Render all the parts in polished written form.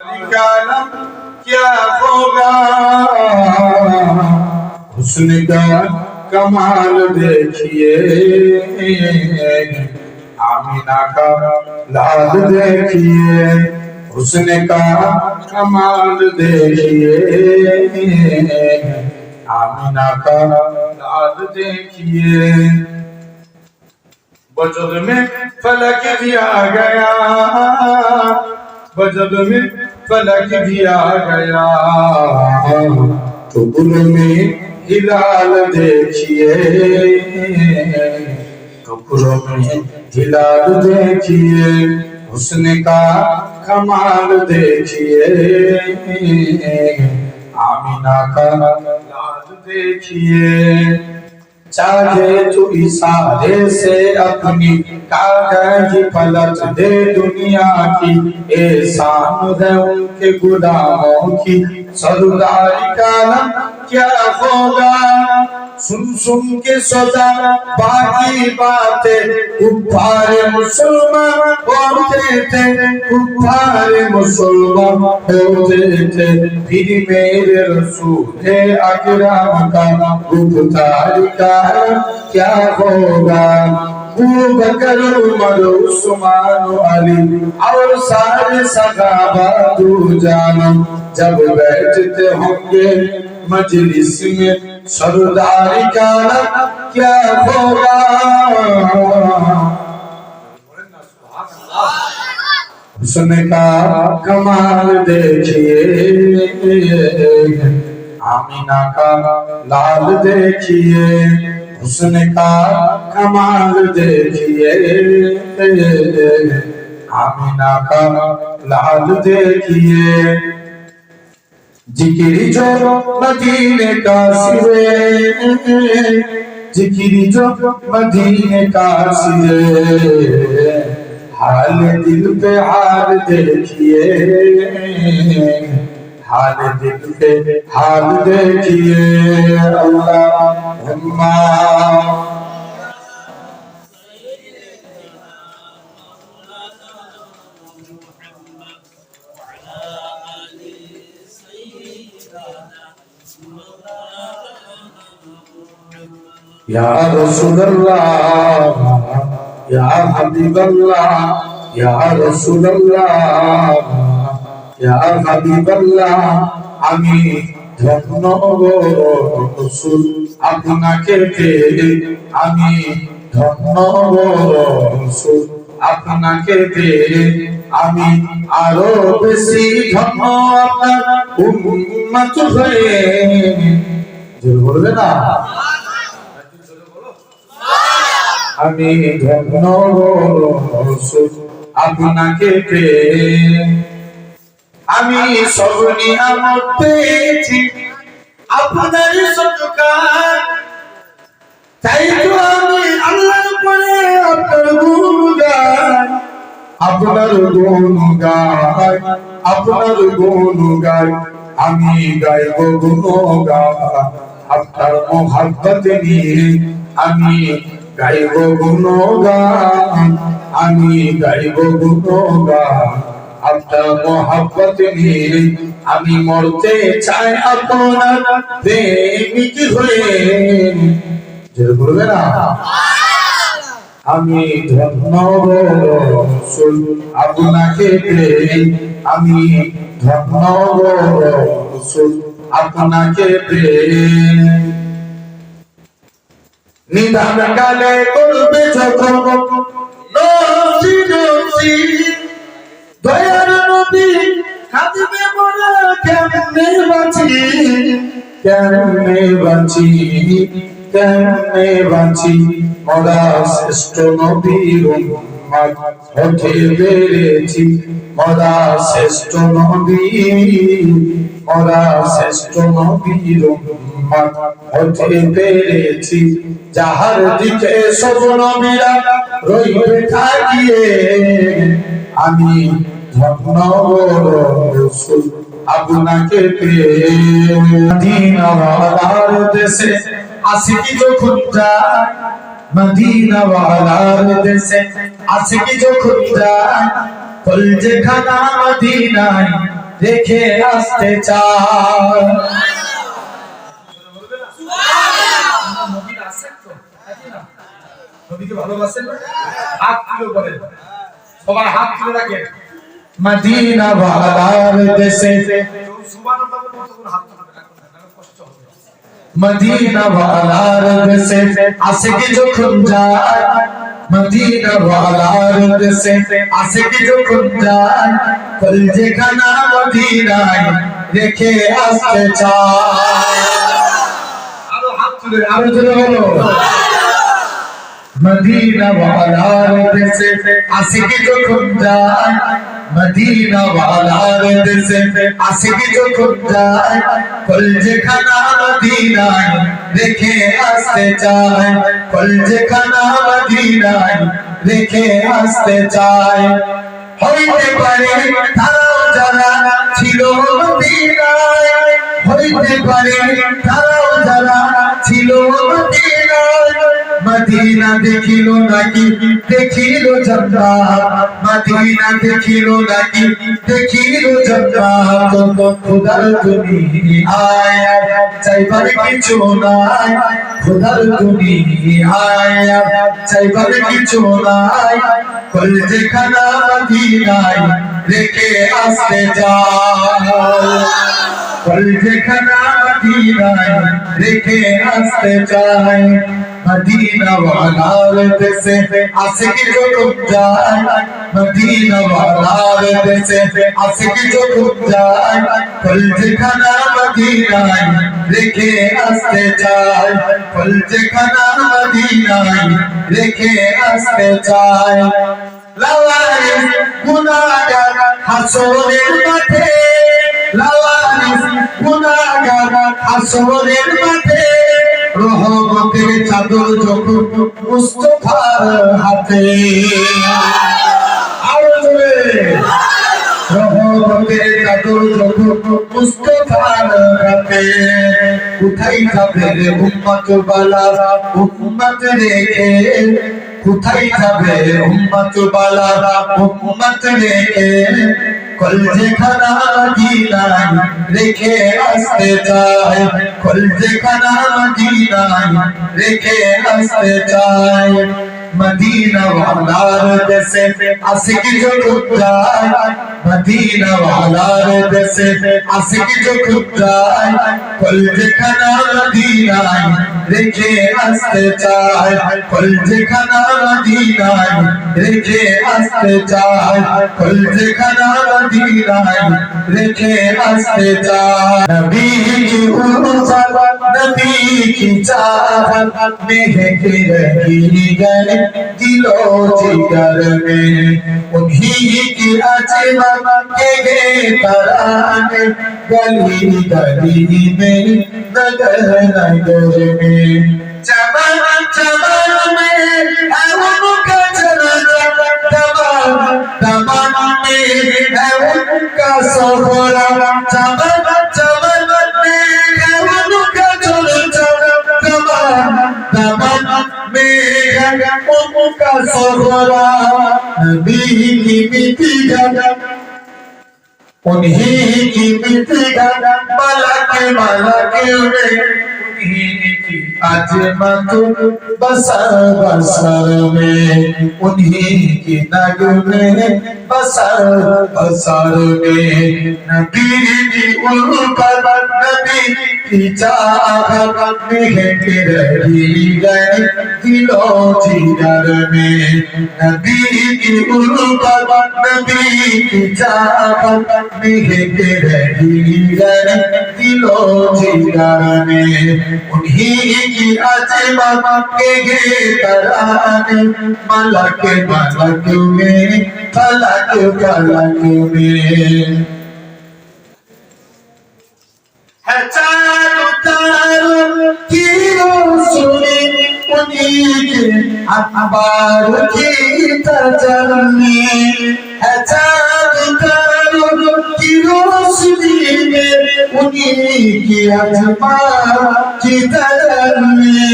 निकालम क्या होगा हुस्न का कमाल देखिए आमीना का लाल देखिए हुस्न का कमाल देखिए आमीना का लाल देखिए बजद में फलक भी आ गया बजद में फलक भी आ गया टुकुर में हिलाल देखिए टुकड़ों में हिलाल देखिए हुस्न का कमाल देखिए आमीना का लाल देखिए चाहे तू इशारे से अपनी कागज पलट दे दुनिया की एहसान है उनके गुलामों की सरदारी का नाम क्या होगा सुन सुन के सजा बाकी बातें कुफार मुसलमान होते थे कुफार मुसलमान होते थे फिर मेरे रसूल अकरम का गुफ्तारी का क्या होगा अबू बकर उमर उस्मान अली और सारे सहाबा तू जानो जब बैठते होंगे मजलिस में सरदारी का क्या होगा हुस्न का कमाल देखिए आमीना का लाल देखिए हुस्न का कमाल देखिए आमीना का लाल देखिए जिक्री जो मदीने का सिरे जिक्री जो मदीने का सिरे हाल दिल पे हाल देखिए हाल दिल पे हाल देखिए अल्लाहुम्मा या रसूलल्लाह या हबीबल्लाह या रसूलल्लाह या हबीबल्लाহ আমি ধন্য গো রাসূল আপনাকে পেয়ে আমি ধন্য গো রাসূল আপনাকে পেয়ে আমি আরো বেশি ধন্য আপনার উম্মত হয়ে জোরে বলবে না আমি ধন্য গো রাসূল আপনাকে পেয়ে আমি সব নিয়ামত পেয়েছি আপনার সদকায় তাই তো আমি আল্লাহর পরে আপনার গুণ গাই আপনার গুণ গাই আপনার গুণ গাই আমি গাইব গুণ গাই আপনার মোহাব্বত নিয়ে আমি গাইব গুণ গাই আমি গাইব গুণ গাই আপনার মোহাব্বত নিয়ে আমি মরতে চাই আপনার প্রেমিক হয়ে জোরে বলবে না আমি ধন্য রাসূল আপনাকে পেয়ে আমি ধন্য রাসূল আপনাকে পেয়ে নিদান কালে করবে যখন নফসি নফসি দয়ার নবী কাঁদবে মোরা কেমনে বাঁচি কেমনে বাঁচি কেমনে বাঁচি মোরা শ্রেষ্ঠ নবীর উম্মত হতে পেরেছি মোরা শ্রেষ্ঠ নবী মোরা শ্রেষ্ঠ নবীর উম্মত হতে পেরেছি যাহার দিকে সব নবীরা রইবে থাকিয়ে আমি ধন্য রাসূল আপনাকে পেয়ে মদিনা ওয়ালার দেশে আশিকি যখন যায় মদিনা ওয়ালার দেশে আশিকি যখন যায় কলজে খানা মদিনায় রেখে আসতে চায়। নবীকে ভালোবাসেন না? হাত তুলে বলেন, সবার হাত তুলে রাখেন। মদিনা ওয়ালার দেশে সুবহানাল্লাহ বলতে হাত তুলে রাখেন, কষ্ট হবে। মদিনা ওয়ালার দেশে আশিক যখন যায়, মদিনা ওয়ালার দেশে আশিক যখন যায়, কলজেখানা মদিনায় রেখে আসতে চায়। আরো হাত তুলে, আরো জোরে বলো। মদিনা ওয়ালার দেশে আশিক যখন যায়, মদিনা ওয়ালার দেশে আশিক যখন যায়, কলজেখানা মদিনায় রেখে আসতে চায়, কলজেখানা মদিনায় রেখে আসতে চায়। হইতে পারে তারাও যারা ছিল মদিনায়, হইতে পারে তারাও যারা ছিল মদিনায়, মদিনা দেখিল নাকি দেখিল জান্নাত, মদিনা দেখিল নাকি দেখিল জান্নাত। খোদার দুনিয়ায় চাইবার কিছু নাই, খোদার দুনিয়ায় চাইবার কিছু নাই, কলজেখানা মদিনায় রেখে আসতে চায়, কলজেখানা মদিনায় রেখে আসতে চায়। মদিনা ওয়ালার দেশে আশিক যখন যায়, মদিনা ওয়ালার দেশে আশিক যখন যায়, কলজেখানা মদিনায় রেখে আসতে চায়, কলজেখানা মদিনায় রেখে আসতে চায়। লাওয়ারিস গুনাহগার হাসরের মাঠে, লাওয়ারিস গুনাহগার হাসরের মাঠে, রহমতের চাদর যখন মুস্তাফার হাতে। আরো জোরে। রহমতের চাদর যখন মুস্তাফার হাতে, কোথায় যাবে রে উম্মত বালা উম্মত রেখে, কোথায় যাবে উম্মত বালা উম্মত রেখে, কলজেখানা মদিনায় রেখে আসতে চায়, কলজেখানা মদিনায় রেখে আসতে চায়। মদিনা ওয়ালার দেশে আশিক যখন যায়, মদিনা ওয়ালার দেশে আশিক যখন যায়, কলজেখানা মদিনায় রেখে আসতে চায়, কলজেখানা মদিনায় রেখে আসতে চায়, কলজেখানা মদিনায় রেখে আসতে চায়। নবী কি উলফত, নবী কি চাহত महके रही गए दिलो जिगर में, उन्हीं की अजमत के तराने गली गली में नगर नगर में। चमन चमन में है उनका चलना, दमन दमन में है उनका सोहरा, चमन चमन में है उनका चलना, दमन दमन में है उनका सोहरा। नबी की मिट्टी गाना, उन्हीं की मिट्टी गाना, मलक मलक में उन्हीं की अजमत बसर बसर में, उन्हीं की नगमे बसर बसर में। नबी की उल्फत, नबी की चाहत महके रही गई दिलो जिगर में, नबी की उल्फत, नबी की चाहत महके रही गई दिलो जिगर में। उन्हीं की अजमत के तराने मलक मलक में फलक फलक में। है चारों तारों की रोशनी, उन्हीं के अखबार की तजल्ली, है चारों तारों की रोशनी में उन्हीं की अखबार की तजल्ली,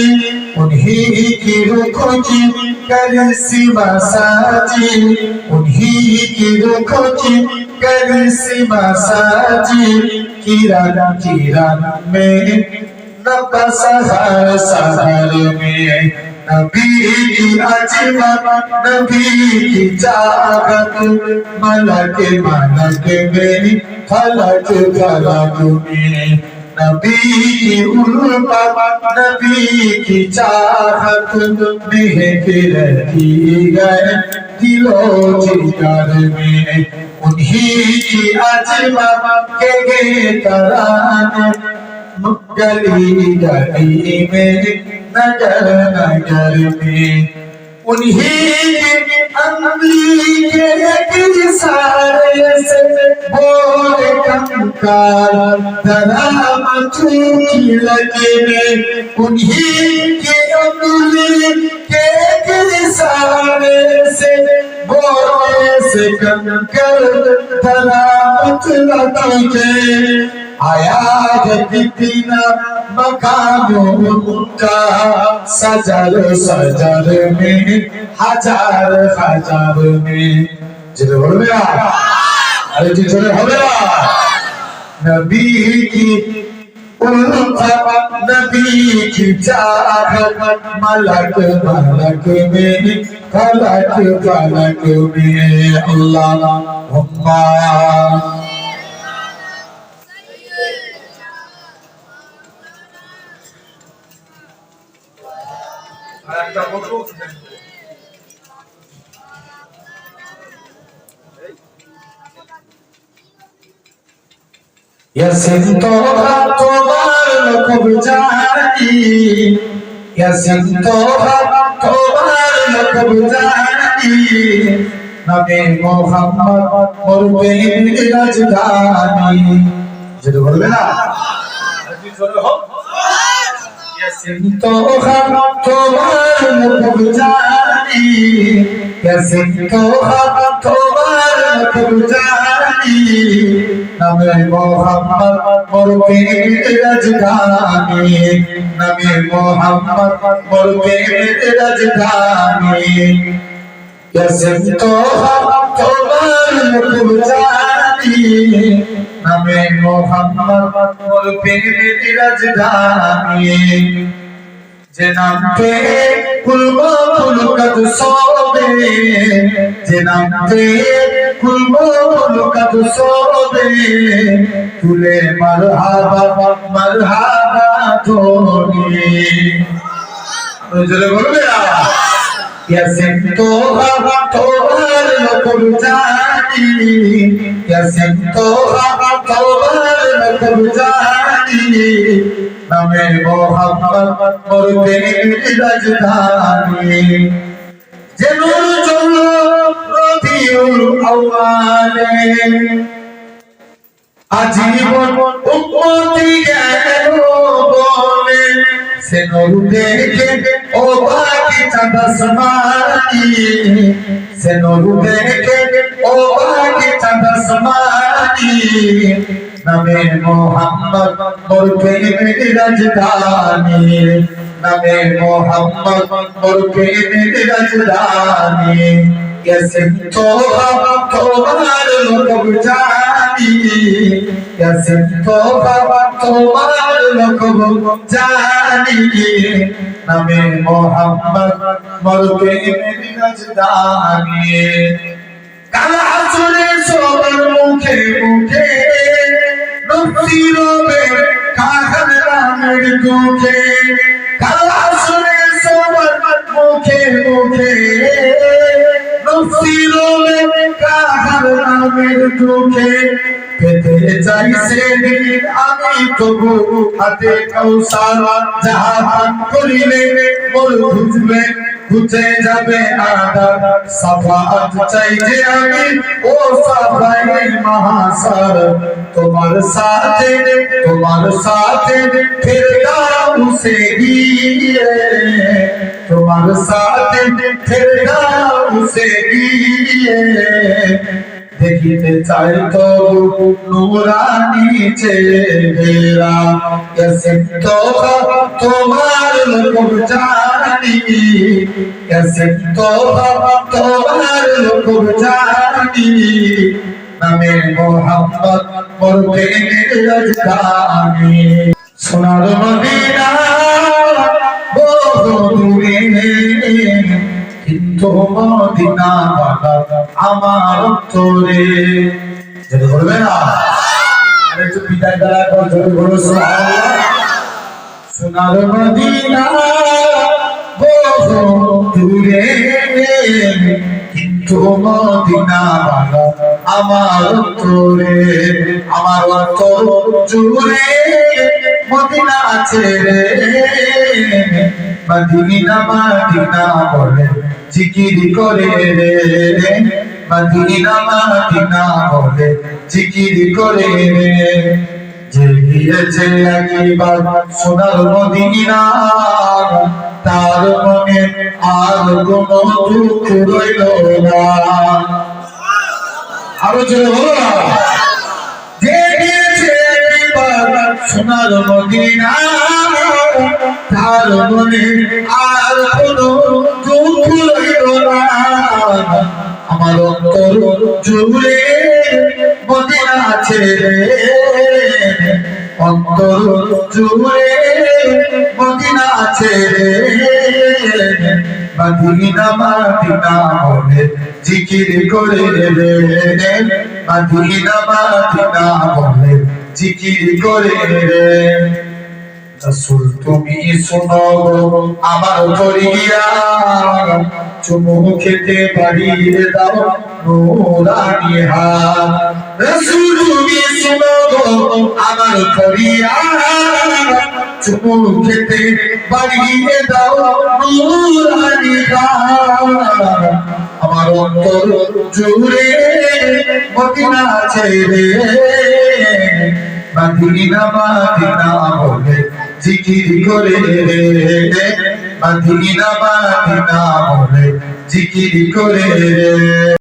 उन्हीं की रुखों की कर सिवा साजी, उन्हीं की रुखों की गली सी मसाजी किरण किरण में नबस हर सहर में नबी की अजमत नबी की चाहत मलक मलक में फलक फलक में नबी की उल्फत नबी की चाहत महक रहती गए दिलो जिगर में उन्हीं की अजमत के तराने गली गली में नगर नगर में उन्हीं के अम्ली के सारे से बोल कंकार दरामत की लगे में उन्हीं के अम्ली के सारे से बोल से कंकर दरामत लगे आया कितना मकानों उनका सजर सजर में हजार हजार में जिधर बोल गया अरे जिधर हो गया नबी की उल्फत नबी की चाहत मलक मलक में फलक फलक में अल्लाहुम्मा Yasin toha tomar kub jani Yasin toha tomar kub jani Nabi Muhammad murbe rajdani Jadu bolbe na Yasin toha tomar kub jani Yasin toha tomar kub jani नबी मोहम्मद मुर्बे रजगानी नबी मोहम्मद मुर्बे रजगानी यसिम तोहा तोबार कुबजानी नबी मोहम्मद मुर्बे रजगानी जनाब पे कुल्बा कुलकद सोबे जनाब पे कुल्बा कुलकद सोबे तुले मरहबा मरहबा तोनी मुझे बोल गया यसिम तोहा तोबार कुबजानी यसिम तोहा तोबार कुबजानी नबी मोहम्मद मुर्बे रजगानी जनूर चलो रबिउल अव्वाले आजीवन उम्मती गैरो बोले से नूर देखे ओ बाकी चंद समानी से नूर देखे ओ बाकी चंद समानी नबी मोहम्मद मुर्बे रजगानी नबी मोहम्मद मुर्बे रजगानी यसिम तोहा तोबार कब जानी यसिम तोहा तोबार कब जानी नबी मोहम्मद मुर्बे रजगानी काला सुने सोबर मुखे मुखे नफ्सिरोबे काहर रामेर दुखे काला सुने सोबर मुखे मुखे नफ्सिरोबे काहर रामेर दुखे পেতে চাইছে দিন আমি তবু হাতে কৌশল যাহা পান করিলে মোর বুঝবে বুঝে যাবে আদা সাফাত চাই যে আমি ও সাফাই মহাসার তোমার সাথে ফেরদাউসে গিয়ে তোমার সাথে ফেরদাউসে গিয়ে देखते चाहे तो नूरानी चेहरा कैसे तोहा तुम्हार लोग जानी कैसे तोहा तुम्हार लोग जानी নামে মোহাম্মদ মোর প্রেমের রাজধানী সোনার মদিনা বহু দূরে কিন্তু মদিনা বাবা আমার অন্তরে যেটা বলবে না আরে একটু বিদায় বেলা কর জোরে বলো সুবহানাল্লাহ সোনার মদিনা বহু দূরে কিন্তু মদিনা বাবা আমার অন্তরে আমার অন্তর জুড়ে মদিনা আছে রে মদিনা মদিনা বলে জিকির করে রে মদিনা মদিনা বলে জিকির করে রে যে গিয়েছে একবার সোনার মদিনা তার মনে আর কোনো দুঃখ রইল না আরো জোরে বলো না যে গিয়েছে একবার সোনার মদিনা তার মনে আর কোনো দুঃখ রইল না আমার অন্তর জুড়ে মদিনা আছে রে অন্তর জুড়ে মদিনা আছে রে মদিনা মদিনা বলে জিকির করে রে মদিনা মদিনা বলে জিকির করে রে রাসূল তুমি শোনো আমার করিয়া চুমু খেতে বাড়িয়ে দাও নুরানি হাত রাসূল তুমি শোনো আমার করিয়া চুমু খেতে বাড়িয়ে দাও নুরানি হাত আমার অন্তর জুড়ে মদিনা আছে রে মদিনা মদিনা বলে জিকির করে রে মদিনা মদিনা বলে জিকির করে রে